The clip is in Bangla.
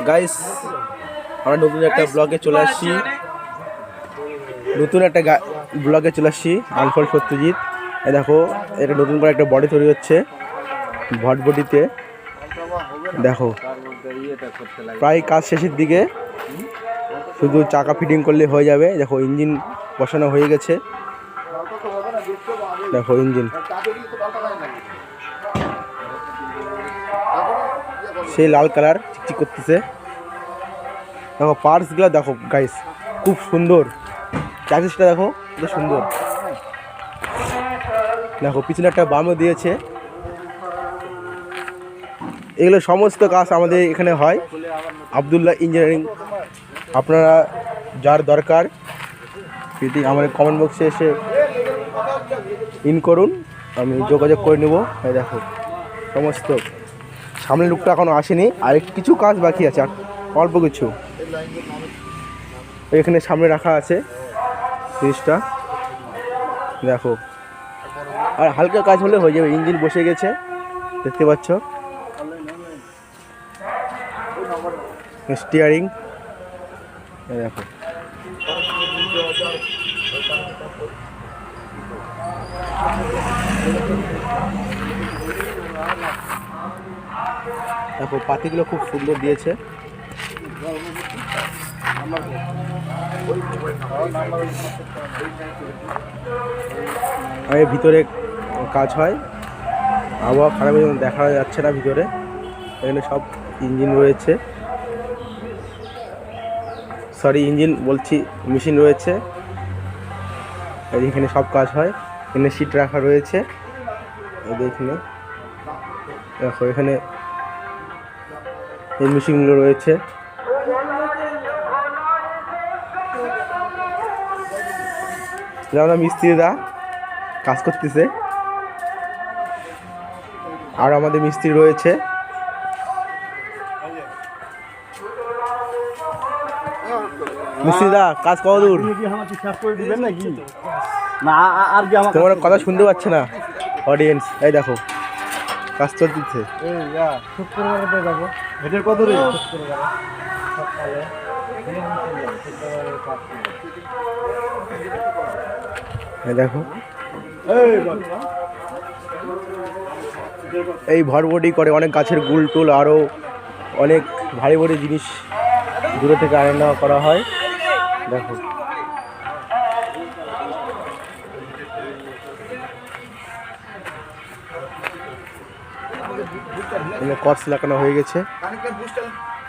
গাইস আমরা নতুন একটা ব্লগে চলে আসছি আনফল সত্যজিৎ। এই দেখো এটা নতুন করে একটা বডি তৈরি হচ্ছে ভটবটিতে। দেখো প্রায় কাজ শেষের দিকে, শুধু চাকা ফিটিং করলে হয়ে যাবে। দেখো ইঞ্জিন বসানো হয়ে গেছে। দেখো ইঞ্জিন সেই লাল কালার চিকচিক করতেছে। দেখো পার্টসগুলো দেখো গাইস, খুব সুন্দর। চ্যাসিসটা দেখো কত সুন্দর। দেখো পিছনে একটা বামও দিয়েছে। এগুলো সমস্ত কাজ আমাদের এখানে হয় আবদুল্লাহ ইঞ্জিনিয়ারিং। আপনারা যার দরকার সেটি আমাদের কমেন্ট বক্সে এসে ইন করুন, আমি যোগাযোগ করে নেব। দেখো সমস্ত সামনের লুকটা এখনও আসেনি, আর কিছু কাজ বাকি আছে, আর অল্প কিছু এখানে সামনে রাখা আছে জিনিসটা। দেখো আর হালকা কাজ হলে হয়ে যাবে। ইঞ্জিন বসে গেছে দেখতে পাচ্ছ। স্টিয়ারিং দেখো, দেখো পাতিগুলো খুব সুন্দর দিয়েছে। আর ভিতরে কাজ হয়, আবহাওয়া খারাপ দেখা যাচ্ছে না ভিতরে। এখানে সব ইঞ্জিন রয়েছে, ইঞ্জিন বলছি মেশিন রয়েছে। এখানে সব কাজ হয়। এখানে সিট রাখা রয়েছে। এখানে দেখো এখানে এই মেশিনগুলো রয়েছে। আমরা মিস্ত্রিরা কাজ করতেছে, আর আমাদের মিস্ত্রি রয়েছে। মিস্ত্রিদা কাজ কত দূর? তোমার কথা শুনতে পাচ্ছে না অডিয়েন্স। এই দেখো কাজ চলতেছে। দেখো এই ভটবটি করে অনেক গাছের গুল টুল, আরও অনেক ভারী ভারী জিনিস দূরে থেকে আনা করা হয়। দেখো কর্স লাগানো হয়ে গেছে।